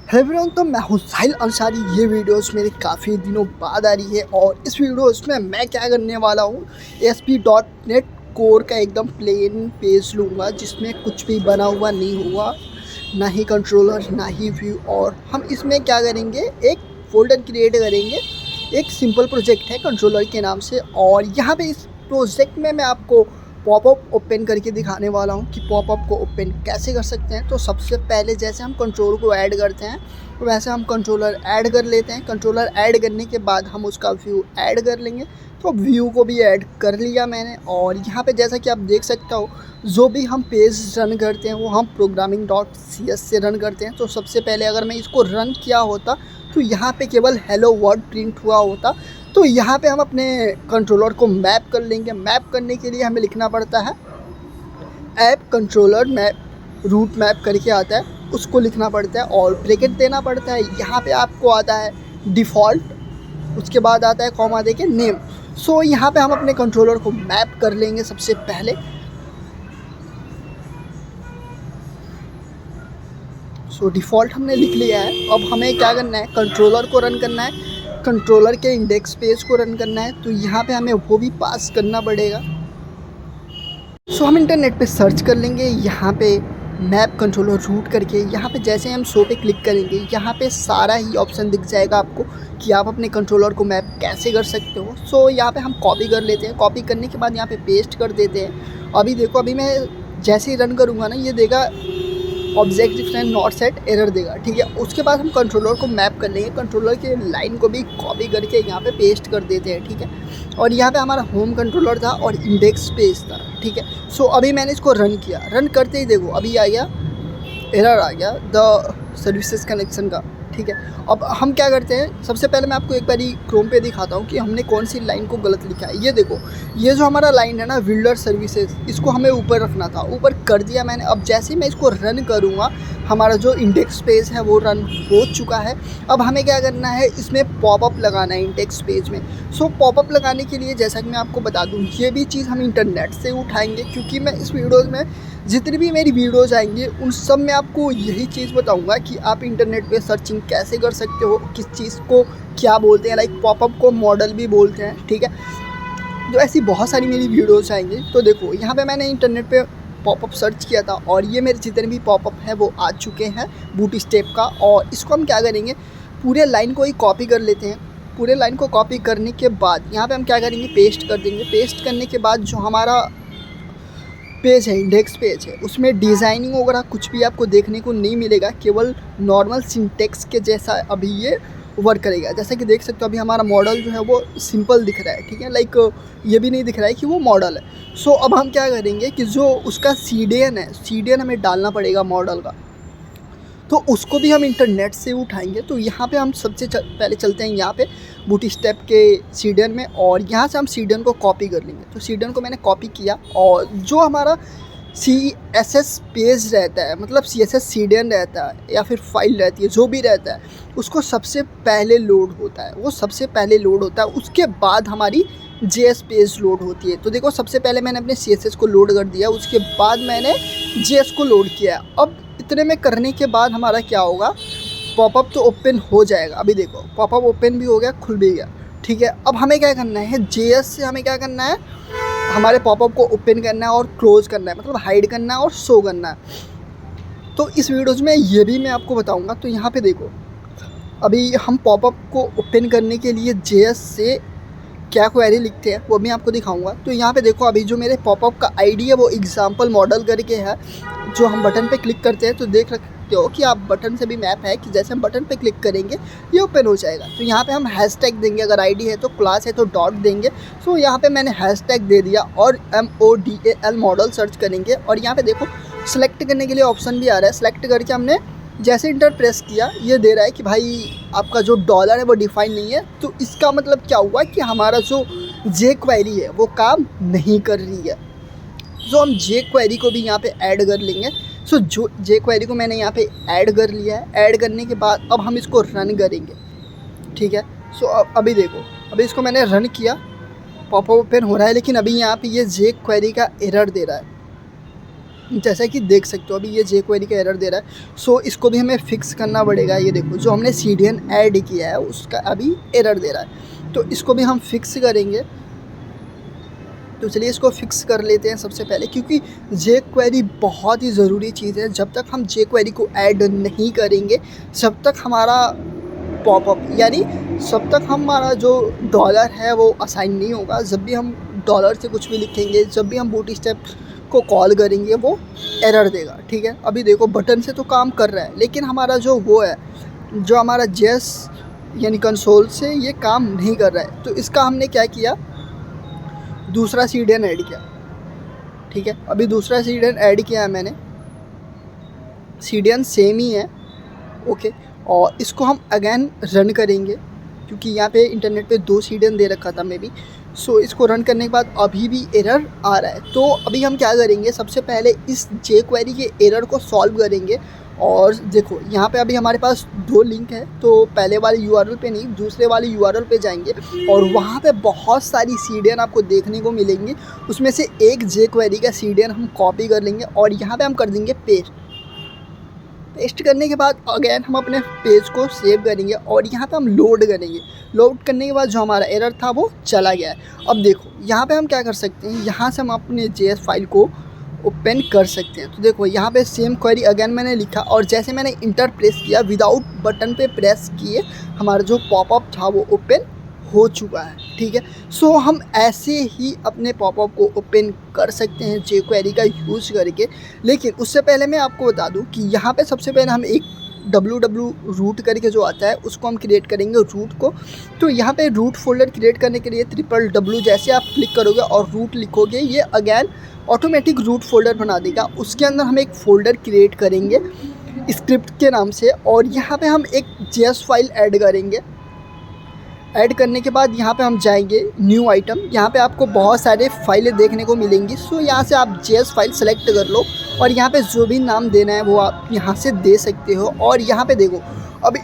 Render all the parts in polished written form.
Hello everyone, तो मैं हूँ साहिल अंसारी। ये वीडियोस मेरी काफ़ी दिनों बाद आ रही है और इस वीडियोस में मैं क्या करने वाला हूँ, ASP.NET कोर का एकदम प्लेन पेज लूँगा जिसमें कुछ भी बना हुआ नहीं होगा, ना ही कंट्रोलर ना ही व्यू। और हम इसमें क्या करेंगे, एक फ़ोल्डर क्रिएट करेंगे। एक सिंपल प्रोजेक्ट है कंट्रोलर के नाम से, और यहाँ पे इस प्रोजेक्ट में मैं आपको पॉपअप ओपन करके दिखाने वाला हूँ कि पॉपअप को ओपन कैसे कर सकते हैं। तो सबसे पहले जैसे हम कंट्रोल को ऐड करते हैं वैसे हम कंट्रोलर ऐड कर लेते हैं। कंट्रोलर ऐड करने के बाद हम उसका व्यू ऐड कर लेंगे। तो व्यू को भी ऐड कर लिया मैंने, और यहाँ पे जैसा कि आप देख सकते हो जो भी हम पेज रन करते हैं वो हम programming.cs से रन करते हैं। तो सबसे पहले अगर मैं इसको रन किया होता तो यहाँ पे केवल हेलो वर्ड प्रिंट हुआ होता। तो यहाँ पे हम अपने कंट्रोलर को मैप कर लेंगे। मैप करने के लिए हमें लिखना पड़ता है app controller map, route map करके आता है, उसको लिखना पड़ता है और ब्रैकेट देना पड़ता है। यहाँ पे आपको आता है डिफ़ॉल्ट, उसके बाद आता है कॉमा देके नेम। सो यहाँ पे हम अपने कंट्रोलर को मैप कर लेंगे सबसे पहले। सो डिफ़ॉल्ट हमने लिख लिया है। अब हमें क्या करना है, कंट्रोलर को रन करना है, कंट्रोलर के इंडेक्स पेज को रन करना है। तो यहाँ पे हमें वो भी पास करना पड़ेगा। सो हम इंटरनेट पे सर्च कर लेंगे, यहाँ पे मैप कंट्रोलर रूट करके यहाँ पे जैसे हम शो पे क्लिक करेंगे यहाँ पे सारा ही ऑप्शन दिख जाएगा आपको कि आप अपने कंट्रोलर को मैप कैसे कर सकते हो। सो यहाँ पे हम कॉपी कर लेते हैं। कॉपी करने के बाद यहाँ पे पेस्ट कर देते हैं। अभी देखो, अभी मैं जैसे ही रन करूँगा ना, ये देगा object different not set error देगा, ठीक है। उसके बाद हम कंट्रोलर को मैप कर लेंगे। कंट्रोलर के लाइन को भी कॉपी करके यहाँ पे पेस्ट कर देते हैं, ठीक है। और यहाँ पे हमारा होम कंट्रोलर था और इंडेक्स पेज था, ठीक है। सो अभी मैंने इसको रन किया। रन करते ही देखो अभी आ गया, एरर आ गया द सर्विसेज कनेक्शन का, ठीक है। अब हम क्या करते हैं, सबसे पहले मैं आपको एक बारी क्रोम पे दिखाता हूँ कि हमने कौन सी लाइन को गलत लिखा है। ये देखो, ये जो हमारा लाइन है ना, बिल्डर सर्विसेज, इसको हमें ऊपर रखना था, ऊपर कर दिया मैंने। अब जैसे ही मैं इसको रन करूँगा हमारा जो इंडेक्स पेज है वो रन हो चुका है। अब हमें क्या करना है, इसमें पॉपअप लगाना है इंडेक्स पेज में। सो पॉपअप लगाने के लिए जैसा कि मैं आपको बता दूँ, ये भी चीज़ हम इंटरनेट से उठाएंगे, क्योंकि मैं इस वीडियोज़ में जितनी भी मेरी वीडियोज़ आएंगी उन सब में आपको यही चीज़ बताऊंगा कि आप इंटरनेट पे सर्चिंग कैसे कर सकते हो, किस चीज़ को क्या बोलते हैं, लाइक पॉपअप को मॉडल भी बोलते हैं, ठीक है। तो ऐसी बहुत सारी मेरी वीडियोज़ आएंगी। तो देखो यहाँ पे मैंने इंटरनेट पे पॉपअप सर्च किया था और ये मेरे जितने भी पॉपअप हैं वो आ चुके हैं बूटस्ट्रैप का। और इसको हम क्या करेंगे, पूरे लाइन को ही कॉपी कर लेते हैं। पूरे लाइन को कॉपी करने के बाद यहाँ पे हम क्या करेंगे, पेस्ट कर देंगे। पेस्ट करने के बाद जो हमारा पेज है, इंडेक्स पेज है, उसमें डिज़ाइनिंग वगैरह कुछ भी आपको देखने को नहीं मिलेगा, केवल नॉर्मल सिंटेक्स के जैसा अभी ये वर्क करेगा। जैसा कि देख सकते हो अभी हमारा मॉडल जो है वो सिंपल दिख रहा है, ठीक है। लाइक ये भी नहीं दिख रहा है कि वो मॉडल है। सो अब हम क्या करेंगे कि जो उसका CDN है, CDN हमें डालना पड़ेगा मॉडल का, तो उसको भी हम इंटरनेट से उठाएंगे। तो यहाँ पे हम सबसे पहले चलते हैं यहाँ पे बूटस्ट्रैप के CDN में, और यहाँ से हम CDN को कॉपी कर लेंगे। तो CDN को मैंने कॉपी किया, और जो हमारा CSS पेज रहता है, मतलब CSS CDN रहता है या फिर फाइल रहती है, जो भी रहता है, उसको सबसे पहले लोड होता है, वो सबसे पहले लोड होता है। उसके बाद हमारी JS पेज लोड होती है। तो देखो सबसे पहले मैंने अपने CSS को लोड कर दिया, उसके बाद मैंने JS को लोड किया। अब इतने में करने के बाद हमारा क्या होगा, पॉपअप तो ओपन हो जाएगा। अभी देखो पॉपअप ओपन भी हो गया, खुल भी गया, ठीक है। अब हमें क्या करना है, JS से हमें क्या करना है, हमारे पॉपअप को ओपन करना है और क्लोज़ करना है, मतलब हाइड करना है और शो करना है। तो इस वीडियोज़ में ये भी मैं आपको बताऊंगा। तो यहाँ पे देखो अभी हम पॉपअप को ओपन करने के लिए JS से क्या क्वेरी लिखते हैं वो मैं आपको दिखाऊंगा। तो यहाँ पे देखो अभी जो मेरे पॉपअप का आईडी है वो एग्जाम्पल मॉडल करके है। जो हम बटन पे क्लिक करते हैं तो देख सकते हो कि आप बटन से भी मैप है कि जैसे हम बटन पे क्लिक करेंगे ये ओपन हो जाएगा। तो यहाँ पे हम हैशटैग देंगे, अगर आईडी है तो, क्लास है तो डॉट देंगे। सो यहाँ पे मैंने हैशटैग दे दिया और MODAL मॉडल सर्च करेंगे। और यहाँ पे देखो सेलेक्ट करने के लिए ऑप्शन भी आ रहा है। सेलेक्ट करके हमने जैसे इंटर प्रेस किया, ये दे रहा है कि भाई आपका जो डॉलर है वो डिफाइन नहीं है। तो इसका मतलब क्या हुआ कि हमारा जो जे क्वेरी है वो काम नहीं कर रही है। सो हम जे क्वेरी को भी यहाँ पे ऐड कर लेंगे। सो जो जे क्वेरी को मैंने यहाँ पे ऐड कर लिया है। ऐड करने के बाद अब हम इसको रन करेंगे, ठीक है। सो अभी देखो, अभी इसको मैंने रन किया, पॉपअप ओपन हो रहा है, लेकिन अभी यहाँ पे ये जे क्वेरी का एरर दे रहा है। जैसा कि देख सकते हो अभी ये जे क्वेरी का एरर दे रहा है। सो इसको भी हमें फिक्स करना पड़ेगा। ये देखो जो हमने CDN ऐड किया है उसका अभी एरर दे रहा है, तो इसको भी हम फिक्स करेंगे। तो चलिए इसको फिक्स कर लेते हैं सबसे पहले, क्योंकि जे क्वेरी बहुत ही ज़रूरी चीज़ है। जब तक हम जे क्वेरी को ऐड नहीं करेंगे जब तक हमारा पॉपअप यानी जब तक हमारा जो डॉलर है वो असाइन नहीं होगा। जब भी हम डॉलर से कुछ भी लिखेंगे, जब भी हम बूटस्ट्रैप को कॉल करेंगे वो एरर देगा। ठीक है, अभी देखो बटन से तो काम कर रहा है लेकिन हमारा जो वो है, जो हमारा जेस यानी कंसोल से ये काम नहीं कर रहा है। तो इसका हमने क्या किया, दूसरा CDN ऐड किया। ठीक है, अभी दूसरा CDN ऐड किया है मैंने, CDN सेम ही है। ओके, और इसको हम अगेन रन करेंगे क्योंकि यहाँ पे इंटरनेट पे 2 CDN दे रखा था मे बी। सो इसको रन करने के बाद अभी भी एरर आ रहा है। तो अभी हम क्या करेंगे, सबसे पहले इस जे क्वेरी के एरर को सॉल्व करेंगे। और देखो यहाँ पे अभी हमारे पास 2 लिंक है, तो पहले वाले URL पे नहीं दूसरे वाले URL पे जाएंगे और वहाँ पे बहुत सारी CDN आपको देखने को मिलेंगी। उसमें से एक जे क्वेरी का CDN हम कॉपी कर लेंगे और यहाँ पे हम कर देंगे पेस्ट करने के बाद अगेन हम अपने पेज को सेव करेंगे और यहाँ पे हम लोड करेंगे। लोड करने के बाद जो हमारा एरर था वो चला गया है। अब देखो यहाँ पे हम क्या कर सकते हैं, यहाँ से हम अपने JS फाइल को ओपन कर सकते हैं। तो देखो यहाँ पे सेम क्वेरी अगेन मैंने लिखा और जैसे मैंने इंटर प्रेस किया विदाउट बटन पे प्रेस किए हमारा जो पॉपअप था वो ओपन हो चुका है। ठीक है, सो हम ऐसे ही अपने पॉपअप को ओपन कर सकते हैं जे क्वेरी का यूज़ करके। लेकिन उससे पहले मैं आपको बता दूं कि यहाँ पे सबसे पहले हम एक www रूट करके जो आता है उसको हम क्रिएट करेंगे रूट को। तो यहाँ पे रूट फोल्डर क्रिएट करने के लिए www जैसे आप क्लिक करोगे और रूट लिखोगे ये अगेन ऑटोमेटिक रूट फोल्डर बना देगा। उसके अंदर हम एक फ़ोल्डर क्रिएट करेंगे स्क्रिप्ट के नाम से और यहाँ पे हम एक JS फाइल ऐड करेंगे। ऐड करने के बाद यहाँ पे हम जाएंगे न्यू आइटम, यहाँ पे आपको बहुत सारे फाइलें देखने को मिलेंगी। सो यहाँ से आप JS फाइल सेलेक्ट कर लो और यहाँ पे जो भी नाम देना है वो आप यहाँ से दे सकते हो। और यहाँ पे देखो अभी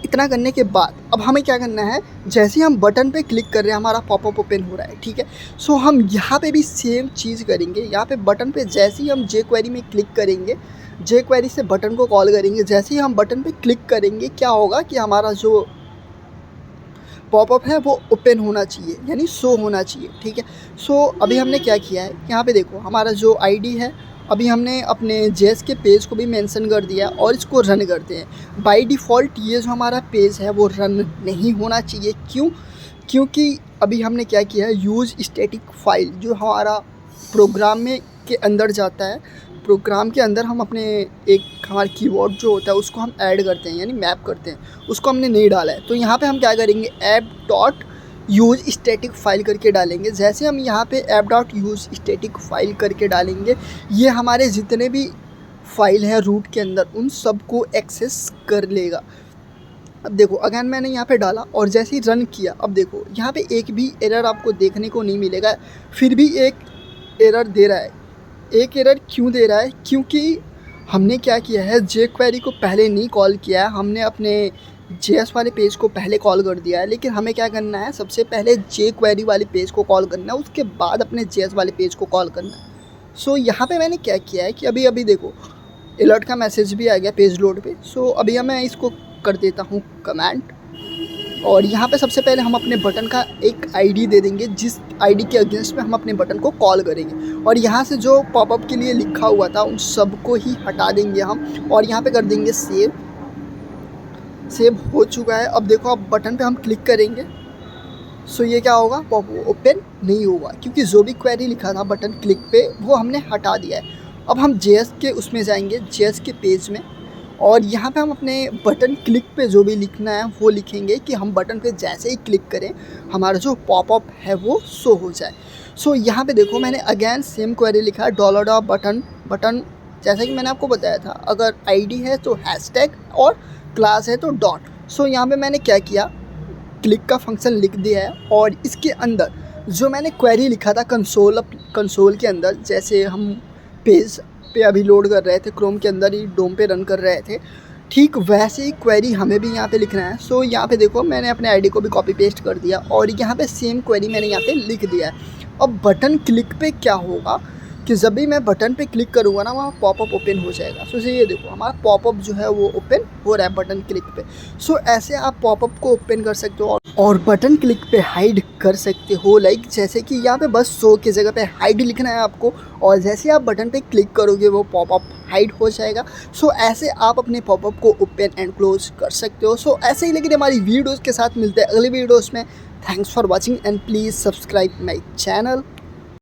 इतना करने के बाद अब हमें क्या करना है, जैसे हम बटन पे क्लिक कर रहे हैं हमारा पॉपअप ओपन हो रहा है। ठीक है, सो हम यहाँ पे भी सेम चीज़ करेंगे। यहाँ पे बटन पे जैसे ही हम जे क्वेरी में क्लिक करेंगे, जे क्वेरी से बटन को कॉल करेंगे, जैसे ही हम बटन पे क्लिक करेंगे क्या होगा कि हमारा जो पॉपअप है वो ओपन होना चाहिए यानी शो होना चाहिए। ठीक है, सो अभी हमने क्या किया है, यहाँ पे देखो हमारा जो ID है अभी हमने अपने JS के पेज को भी मेंशन कर दिया और इसको रन करते हैं। बाय डिफ़ॉल्ट ये जो हमारा पेज है वो रन नहीं होना चाहिए। क्यों? क्योंकि अभी हमने क्या किया है, यूज़ स्टैटिक फाइल जो हमारा प्रोग्राम में के अंदर जाता है, प्रोग्राम के अंदर हम अपने एक हमारा कीवर्ड जो होता है उसको हम ऐड करते हैं यानी मैप करते हैं, उसको हमने नहीं डाला है। तो यहाँ पे हम क्या करेंगे, app dot use static file करके डालेंगे। जैसे हम यहाँ पे app dot use static file करके डालेंगे ये हमारे जितने भी फाइल हैं रूट के अंदर उन सबको एक्सेस कर लेगा। अब देखो अगेन मैंने यहाँ पे डाला और जैसे ही रन किया, अब देखो यहाँ पे एक भी एरर आपको देखने को नहीं मिलेगा, फिर भी एक एरर दे रहा है। एक एरर क्यों दे रहा है? क्योंकि हमने क्या किया है, जे क्वेरी को पहले नहीं कॉल किया है, हमने अपने JS वाले पेज को पहले कॉल कर दिया है। लेकिन हमें क्या करना है, सबसे पहले जे क्वेरी वाले पेज को कॉल करना है, उसके बाद अपने JS वाले पेज को कॉल करना है। सो यहाँ पे मैंने क्या किया है कि अभी देखो अलर्ट का मैसेज भी आ गया पेज लोड पे। सो अभी मैं इसको कर देता हूँ कमेंट और यहाँ पे सबसे पहले हम अपने बटन का एक ID दे देंगे जिस ID के अगेंस्ट में हम अपने बटन को कॉल करेंगे। और यहाँ से जो पॉपअप के लिए लिखा हुआ था उन सबको ही हटा देंगे हम और यहाँ पे कर देंगे सेव हो चुका है। अब देखो अब बटन पे हम क्लिक करेंगे, सो ये क्या होगा, पॉपअप ओपन नहीं होगा क्योंकि जो भी क्वेरी लिखा था बटन क्लिक पे वो हमने हटा दिया है। अब हम JS के उसमें जाएंगे, JS के पेज में, और यहाँ पे हम अपने बटन क्लिक पे जो भी लिखना है वो लिखेंगे कि हम बटन पे जैसे ही क्लिक करें हमारा जो पॉपअप है वो शो हो जाए। सो यहाँ पे देखो मैंने अगेन सेम क्वेरी लिखा है $बटन जैसा कि मैंने आपको बताया था, अगर ID है तो हैशटैग और क्लास है तो डॉट। सो यहाँ पे मैंने क्या किया, क्लिक का फंक्शन लिख दिया है और इसके अंदर जो मैंने क्वेरी लिखा था कंसोल के अंदर, जैसे हम पेज पे अभी लोड कर रहे थे क्रोम के अंदर ही डोम पे रन कर रहे थे, ठीक वैसे ही क्वेरी हमें भी यहाँ पे लिखना है। सो यहाँ पे देखो मैंने अपने आईडी को भी कॉपी पेस्ट कर दिया और यहाँ पे सेम क्वेरी मैंने यहाँ पे लिख दिया है। अब बटन क्लिक पे क्या होगा कि जब भी मैं बटन पे क्लिक करूँगा ना वहाँ पॉपअप ओपन हो जाएगा। सो ये देखो हमारा पॉपअप जो है वो ओपन हो रहा है बटन क्लिक पे। सो ऐसे आप पॉपअप को ओपन कर सकते हो और बटन क्लिक पे हाइड कर सकते हो। लाइक जैसे कि यहाँ पे बस शो की जगह पे हाइड लिखना है आपको और जैसे आप बटन पे क्लिक करोगे वो पॉपअप हाइड हो जाएगा। सो ऐसे आप अपने पॉपअप को ओपन एंड क्लोज कर सकते हो। सो ऐसे ही लेकिन हमारी वीडियोज़ के साथ मिलते हैं अगली वीडियोज़ में। Thanks for watching and please subscribe my channel.